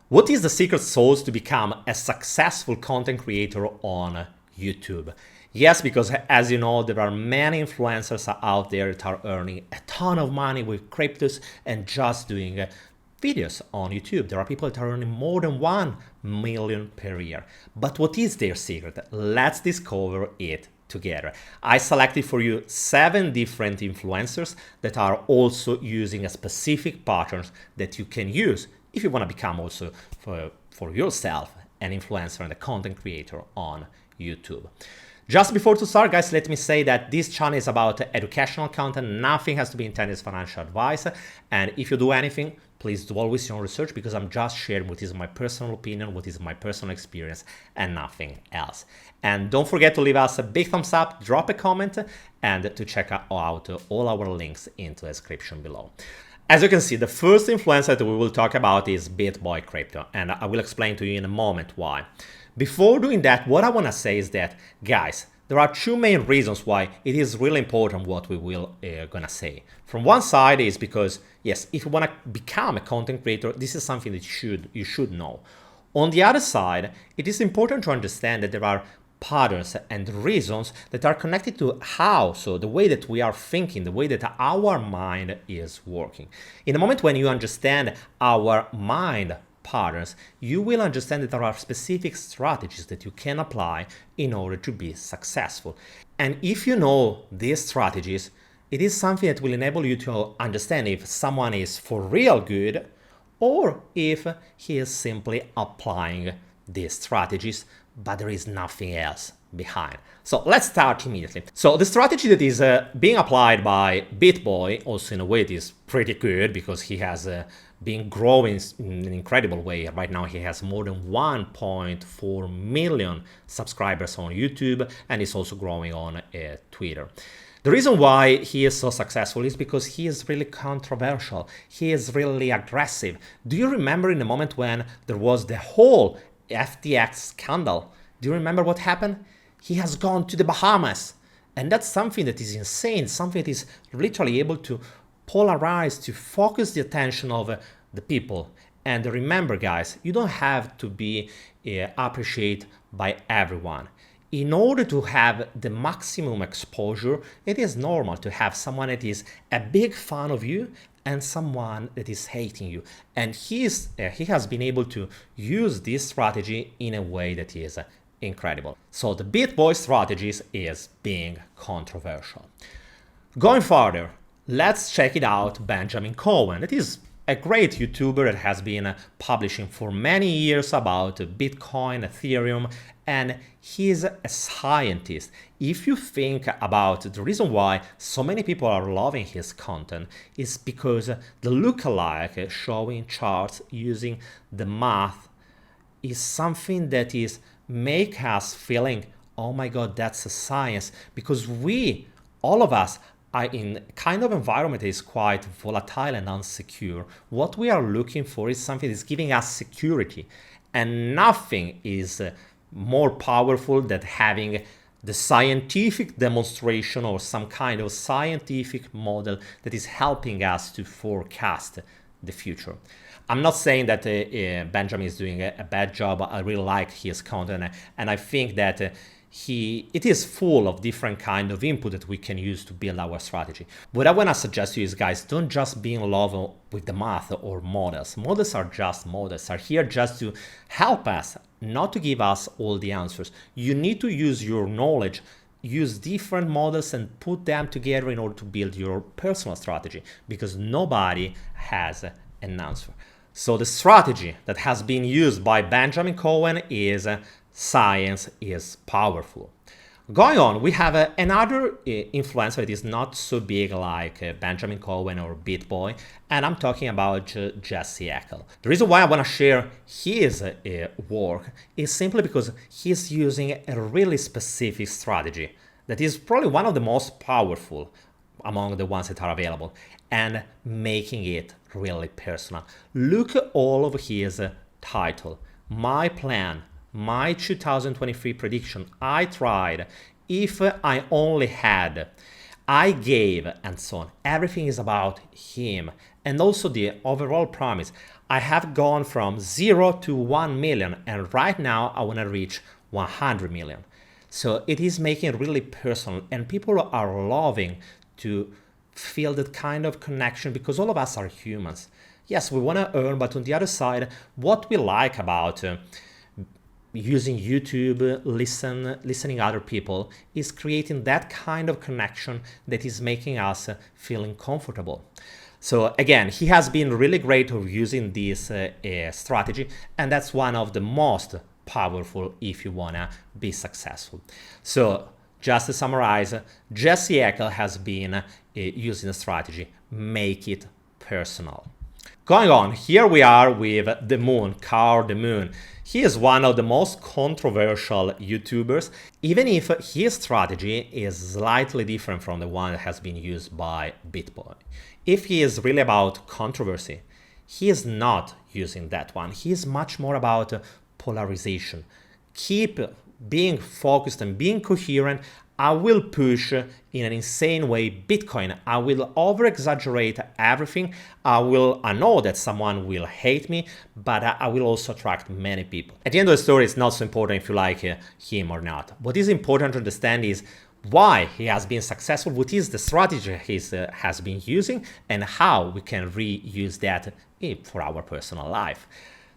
What is the secret sauce to become a successful content creator on YouTube? Yes, because as you know, there are many influencers out there that are earning a ton of money with cryptos and just doing videos on YouTube. There are people that are earning more than 1 million per year. But what is their secret? Let's discover it together. I selected for you 7 different influencers that are also using a specific patterns that you can use if you want to become also for yourself an influencer and a content creator on YouTube. Just before to start, guys, let me say that this channel is about educational content. Nothing has to be intended as financial advice. And if you do anything, please do always your own research, because I'm just sharing what is my personal opinion, what is my personal experience, and nothing else. And don't forget to leave us a big thumbs up, drop a comment, and to check out all our links in the description below. As you can see, the first influencer that we will talk about is Bitboy Crypto, and I will explain to you in a moment why. Before doing that, what I want to say is that, guys, there are 2 main reasons why it is really important what we will gonna say. From one side is because, yes, if you want to become a content creator, this is something that you should know. On the other side, it is important to understand that there are patterns and reasons that are connected to so the way that we are thinking, the way that our mind is working. In the moment when you understand our mind patterns, you will understand that there are specific strategies that you can apply in order to be successful. And if you know these strategies, it is something that will enable you to understand if someone is for real good or if he is simply applying these strategies, but there is nothing else behind. So let's start immediately. So the strategy that is being applied by Bitboy, also in a way it is pretty good, because he has been growing in an incredible way. Right now he has more than 1.4 million subscribers on YouTube, and he's also growing on Twitter. The reason why he is so successful is because he is really controversial. He is really aggressive. Do you remember in the moment when there was the whole FTX scandal? Do you remember what happened? He has gone to the Bahamas, and that's something that is insane, something that is literally able to polarize, to focus the attention of the people. And remember, guys, you don't have to be appreciated by everyone. In order to have the maximum exposure, it is normal to have someone that is a big fan of you and someone that is hating you. And he has been able to use this strategy in a way that is incredible. So the Bitboy strategies is being controversial. Going further, let's check it out Benjamin Cowen. It is a great YouTuber that has been publishing for many years about Bitcoin, Ethereum, and he is a scientist. If you think about the reason why so many people are loving his content, is because the lookalike showing charts using the math is something that is make us feeling, oh my god, that's a science, because all of us are in kind of environment that is quite volatile and unsecure. What we are looking for is something that's giving us security, and nothing is more powerful than having the scientific demonstration or some kind of scientific model that is helping us to forecast the future. I'm not saying that Benjamin is doing a bad job. I really like his content, and I think that it is full of different kind of input that we can use to build our strategy. What I want to suggest to you is, guys, don't just be in love with the math or models. Models are just models, are here just to help us, not to give us all the answers. You need to use your knowledge, use different models and put them together in order to build your personal strategy, because nobody has an answer. So the strategy that has been used by Benjamin Cowen is science is powerful. Going on, we have another influencer that is not so big like Benjamin Cowen or Bitboy, and I'm talking about Jesse Eckel. The reason why I want to share his work is simply because he's using a really specific strategy that is probably one of the most powerful among the ones that are available, and making it really personal. Look at all of his title. My plan, my 2023 prediction, I tried, if I only had, I gave, and so on. Everything is about him. And also the overall promise. I have gone from 0 to 1 million, and right now I want to reach 100 million. So it is making it really personal, and people are loving to feel that kind of connection because all of us are humans. Yes, we want to earn, but on the other side, what we like about using YouTube, listening other people, is creating that kind of connection that is making us feeling comfortable. So again, he has been really great of using this strategy, and that's one of the most powerful if you wanna be successful. So just to summarize, Jesse Eckel has been using the strategy, make it personal. Going on, here we are with The Moon, Karl The Moon. He is one of the most controversial YouTubers, even if his strategy is slightly different from the one that has been used by Bitboy. If he is really about controversy, he is not using that one. He is much more about polarization. Keep being focused and being coherent. I will push in an insane way Bitcoin. I will over-exaggerate everything. I know that someone will hate me, but I will also attract many people. At the end of the story, it's not so important if you like him or not. What is important to understand is why he has been successful, what is the strategy he has been using, and how we can reuse that for our personal life.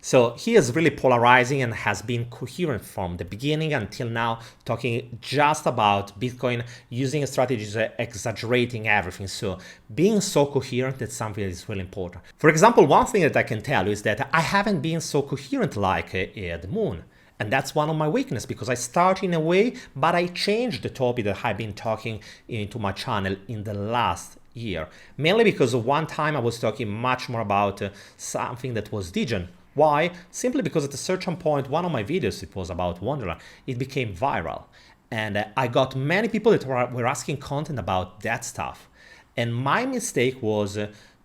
So he is really polarizing and has been coherent from the beginning until now, talking just about Bitcoin, using strategies, exaggerating everything. So being so coherent, that's something that is really important. For example, one thing that I can tell you is that I haven't been so coherent like The Moon. And that's one of my weaknesses, because I start in a way, but I changed the topic that I've been talking into my channel in the last year. Mainly because one time I was talking much more about something that was Degen. Why? Simply because at a certain point, one of my videos, it was about Wonderland, it became viral. And I got many people that were asking content about that stuff. And my mistake was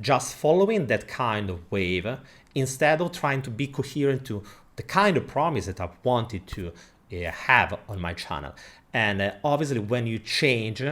just following that kind of wave instead of trying to be coherent to the kind of promise that I wanted to have on my channel. And obviously when you change,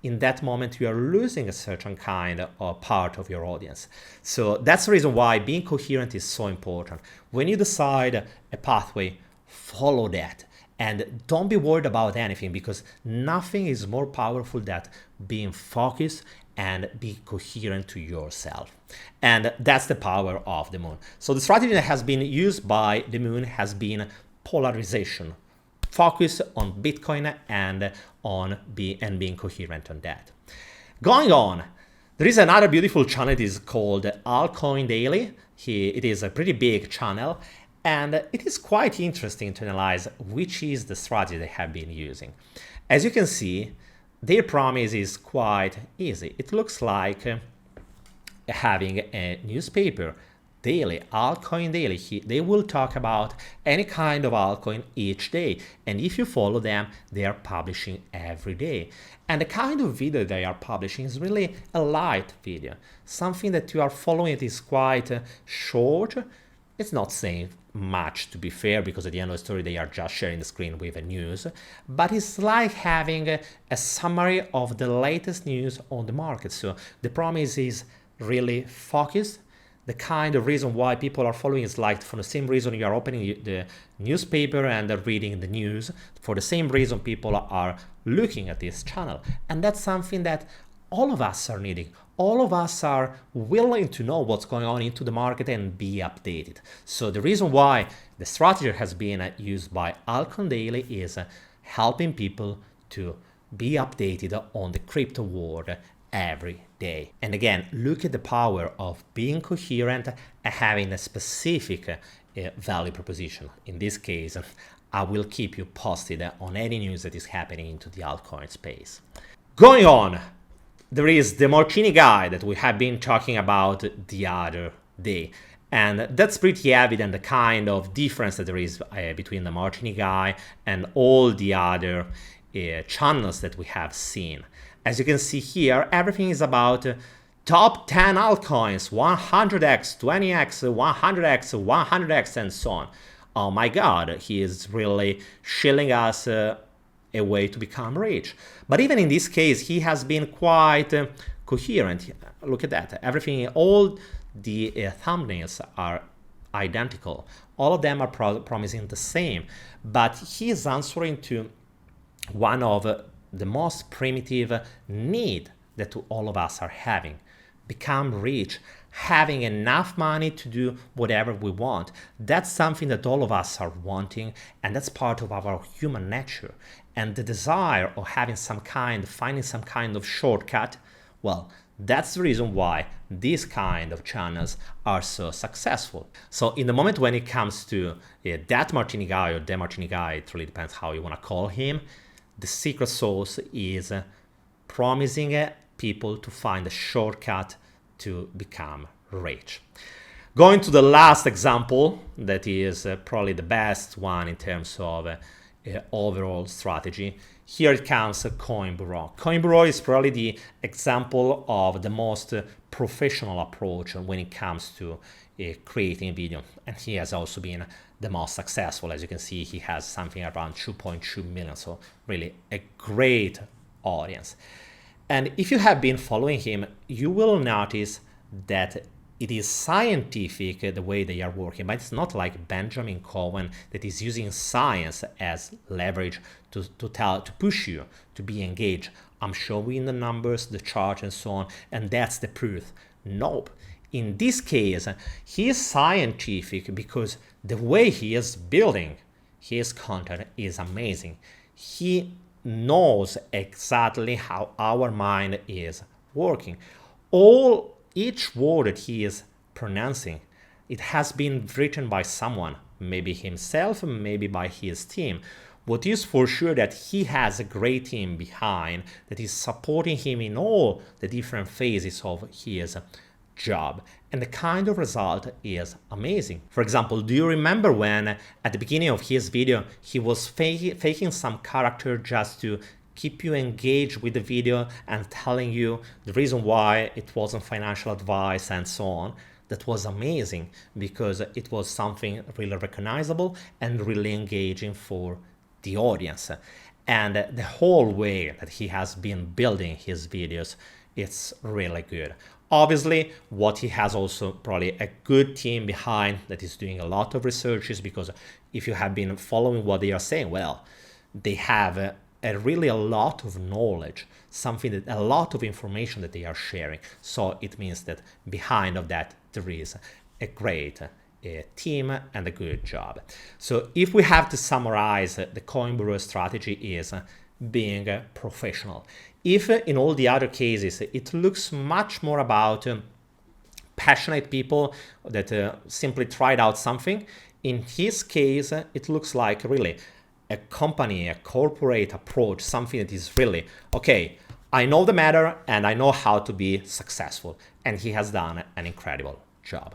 in that moment you are losing a certain kind of part of your audience. So that's the reason why being coherent is so important. When you decide a pathway, follow that. And don't be worried about anything, because nothing is more powerful than being focused and be coherent to yourself. And that's the power of The Moon. So the strategy that has been used by The Moon has been polarization. Focus on Bitcoin and being coherent on that. Going on, there is another beautiful channel. It is called Altcoin Daily. It is a pretty big channel, and it is quite interesting to analyze which is the strategy they have been using. As you can see, their promise is quite easy. It looks like having a newspaper daily, Altcoin Daily. They will talk about any kind of altcoin each day. And if you follow them, they are publishing every day. And the kind of video they are publishing is really a light video. Something that you are following. It is quite short. It's not saying much, to be fair, because at the end of the story, they are just sharing the screen with a news. But it's like having a summary of the latest news on the market. So the promise is really focused. The kind of reason why people are following is like for the same reason you are opening the newspaper and reading the news. For the same reason people are looking at this channel. And that's something that all of us are needing. All of us are willing to know what's going on into the market and be updated. So the reason why the strategy has been used by Altcoin Daily is helping people to be updated on the crypto world every day. And again, look at the power of being coherent and having a specific value proposition. In this case, I will keep you posted on any news that is happening into the altcoin space. Going on, there is the Martini Guy that we have been talking about the other day. And that's pretty evident, the kind of difference that there is between the Martini Guy and all the other channels that we have seen. As you can see here, everything is about top 10 altcoins, 100x, 20x, 100x, 100x, and so on. Oh my God, he is really shilling us a way to become rich. But even in this case, he has been quite coherent. Look at that. Everything, all the thumbnails are identical. All of them are promising the same, but he is answering to one of the most primitive need that all of us are having. Become rich, having enough money to do whatever we want. That's something that all of us are wanting, and that's part of our human nature. And the desire of having finding some kind of shortcut, well, that's the reason why these kind of channels are so successful. So in the moment when it comes to that Martini Guy or the Martini Guy, it really depends how you want to call him, the secret sauce is promising people to find a shortcut to become rich. Going to the last example, that is probably the best one in terms of overall strategy. Here it comes Coin Bureau. Coin Bureau is probably the example of the most professional approach when it comes to creating video, and he has also been the most successful. As you can see, he has something around 2.2 million, so really a great audience. And if you have been following him, you will notice that it is scientific the way they are working, but it's not like Benjamin Cowen that is using science as leverage to push you to be engaged. I'm showing the numbers, the chart, and so on, and that's the proof. Nope. In this case, he is scientific because the way he is building his content is amazing. He knows exactly how our mind is working. Each word that he is pronouncing, it has been written by someone, maybe himself, maybe by his team. What is for sure that he has a great team behind that is supporting him in all the different phases of his job, and the kind of result is amazing. For example, do you remember when at the beginning of his video he was faking some character just to keep you engaged with the video and telling you the reason why it wasn't financial advice and so on? That was amazing because it was something really recognizable and really engaging for the audience. And the whole way that he has been building his videos, it's really good. Obviously, what he has also probably a good team behind that is doing a lot of researches, because if you have been following what they are saying, well, they have really a lot of knowledge, a lot of information that they are sharing. So it means that behind of that, there is a great team and a good job. So if we have to summarize, the Coin Bureau strategy is being professional. If in all the other cases, it looks much more about passionate people that simply tried out something, in his case, it looks like really a company, a corporate approach, something that is really, okay, I know the matter and I know how to be successful. And he has done an incredible job.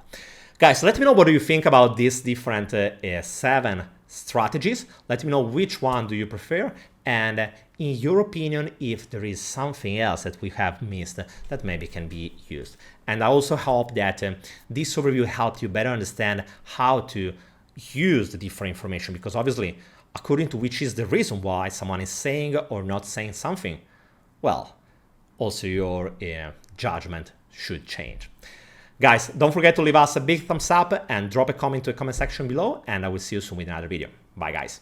Guys, let me know what do you think about these different 7 strategies. Let me know which one do you prefer, and in your opinion, if there is something else that we have missed that maybe can be used. And I also hope that this overview helped you better understand how to use the different information, because obviously, according to which is the reason why someone is saying or not saying something, well, also your judgment should change. Guys, don't forget to leave us a big thumbs up and drop a comment to the comment section below, and I will see you soon with another video. Bye, guys.